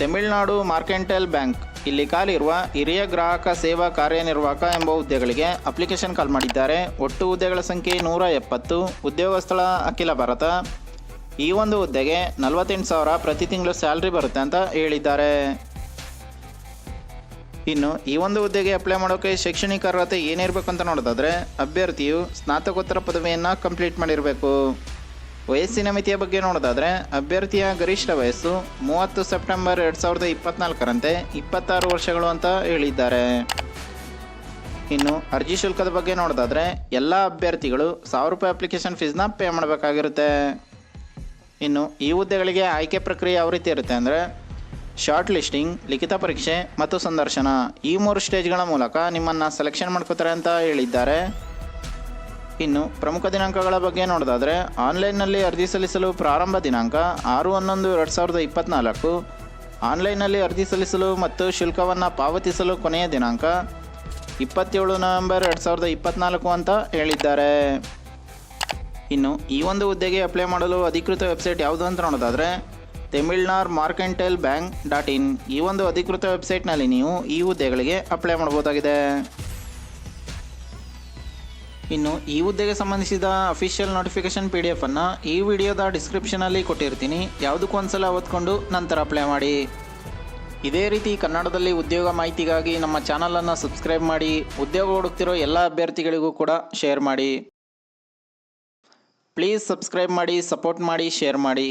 Tamil Nadu mercantile bank ಇಲ್ಲಿ ಖಾಲಿರುವ ಹಿರಿಯ ಗ್ರಾಹಕ ಸೇವಾ ಕಾರ್ಯನಿರ್ವಾಹಕ ಎಂಬ ಹುದ್ದೆಗಳಿಗೆ ಅಪ್ಲಿಕೇಶನ್ ಕಾಲ್ ಮಾಡಿದ್ದಾರೆ. ಒಟ್ಟು ಹುದ್ದೆಗಳ ಸಂಖ್ಯೆ 170. ಉದ್ಯೋಗ ಸ್ಥಳ ಅಖಿಲ ಭಾರತ. ಈ ಒಂದು ಹುದ್ದೆಗೆ 48,000 ಪ್ರತಿ ತಿಂಗಳು ಸ್ಯಾಲ್ರಿ ಬರುತ್ತೆ ಅಂತ ಹೇಳಿದ್ದಾರೆ. ಇನ್ನು ಈ ಒಂದು ಹುದ್ದೆಗೆ ಅಪ್ಲೈ ಮಾಡೋಕ್ಕೆ ಶೈಕ್ಷಣಿಕ ಅರ್ಹತೆ ಏನಿರಬೇಕು ಅಂತ ನೋಡೋದಾದರೆ ಅಭ್ಯರ್ಥಿಯು ಸ್ನಾತಕೋತ್ತರ ಪದವಿಯನ್ನು ಕಂಪ್ಲೀಟ್ ಮಾಡಿರಬೇಕು. ವಯಸ್ಸಿನ ಮಿತಿಯ ಬಗ್ಗೆ ನೋಡೋದಾದರೆ ಅಭ್ಯರ್ಥಿಯ ಗರಿಷ್ಠ ವಯಸ್ಸು 30 ಸೆಪ್ಟೆಂಬರ್ 2024ರಂತೆ 26 ವರ್ಷಗಳು ಅಂತ ಹೇಳಿದ್ದಾರೆ. ಇನ್ನು ಅರ್ಜಿ ಶುಲ್ಕದ ಬಗ್ಗೆ ನೋಡೋದಾದರೆ ಎಲ್ಲ ಅಭ್ಯರ್ಥಿಗಳು 1,000 ರೂಪಾಯಿ ಅಪ್ಲಿಕೇಶನ್ ಫೀಸ್ನ ಪೇ ಮಾಡಬೇಕಾಗಿರುತ್ತೆ. ಇನ್ನು ಈ ಹುದ್ದೆಗಳಿಗೆ ಆಯ್ಕೆ ಪ್ರಕ್ರಿಯೆ ಯಾವ ರೀತಿ ಇರುತ್ತೆ ಅಂದರೆ ಶಾರ್ಟ್ ಲಿಸ್ಟಿಂಗ್, ಲಿಖಿತ ಪರೀಕ್ಷೆ ಮತ್ತು ಸಂದರ್ಶನ, ಈ 3 ಸ್ಟೇಜ್ಗಳ ಮೂಲಕ ನಿಮ್ಮನ್ನು ಸೆಲೆಕ್ಷನ್ ಮಾಡ್ಕೋತಾರೆ ಅಂತ ಹೇಳಿದ್ದಾರೆ. ಇನ್ನು ಪ್ರಮುಖ ದಿನಾಂಕಗಳ ಬಗ್ಗೆ ನೋಡೋದಾದರೆ ಆನ್ಲೈನ್ನಲ್ಲಿ ಅರ್ಜಿ ಸಲ್ಲಿಸಲು ಪ್ರಾರಂಭ ದಿನಾಂಕ 6/11/2024. ಆನ್ಲೈನ್ನಲ್ಲಿ ಅರ್ಜಿ ಸಲ್ಲಿಸಲು ಮತ್ತು ಶುಲ್ಕವನ್ನು ಪಾವತಿಸಲು ಕೊನೆಯ ದಿನಾಂಕ 27 ನವೆಂಬರ್ 2024 ಅಂತ ಹೇಳಿದ್ದಾರೆ. ಇನ್ನು ಈ ಒಂದು ಹುದ್ದೆಗೆ ಅಪ್ಲೈ ಮಾಡಲು ಅಧಿಕೃತ ವೆಬ್ಸೈಟ್ ಯಾವುದು ಅಂತ ನೋಡೋದಾದರೆ ತಮಿಳ್ನಾಡು ಮಾರ್ಕೆಂಟೈಲ್ ಬ್ಯಾಂಕ್.in ಈ ಒಂದು ಅಧಿಕೃತ ವೆಬ್ಸೈಟ್ನಲ್ಲಿ ನೀವು ಈ ಹುದ್ದೆಗಳಿಗೆ ಅಪ್ಲೈ ಮಾಡಬಹುದಾಗಿದೆ. ಇನ್ನು ಈ ಹುದ್ದೆಗೆ ಸಂಬಂಧಿಸಿದ ಅಫಿಷಿಯಲ್ ನೋಟಿಫಿಕೇಶನ್ PDF ಅನ್ನು ಈ ವಿಡಿಯೋದ ಡಿಸ್ಕ್ರಿಪ್ಷನಲ್ಲಿ ಕೊಟ್ಟಿರ್ತೀನಿ. ಯಾವುದಕ್ಕೂ ಒಂದ್ಸಲ ಓದ್ಕೊಂಡು ನಂತರ ಅಪ್ಲೈ ಮಾಡಿ. ಇದೇ ರೀತಿ ಕನ್ನಡದಲ್ಲಿ ಉದ್ಯೋಗ ಮಾಹಿತಿಗಾಗಿ ನಮ್ಮ ಚಾನಲನ್ನು ಸಬ್ಸ್ಕ್ರೈಬ್ ಮಾಡಿ. ಉದ್ಯೋಗ ಹುಡುಕ್ತಿರೋ ಎಲ್ಲ ಅಭ್ಯರ್ಥಿಗಳಿಗೂ ಕೂಡ ಶೇರ್ ಮಾಡಿ. ಪ್ಲೀಸ್ ಸಬ್ಸ್ಕ್ರೈಬ್ ಮಾಡಿ, ಸಪೋರ್ಟ್ ಮಾಡಿ, ಶೇರ್ ಮಾಡಿ.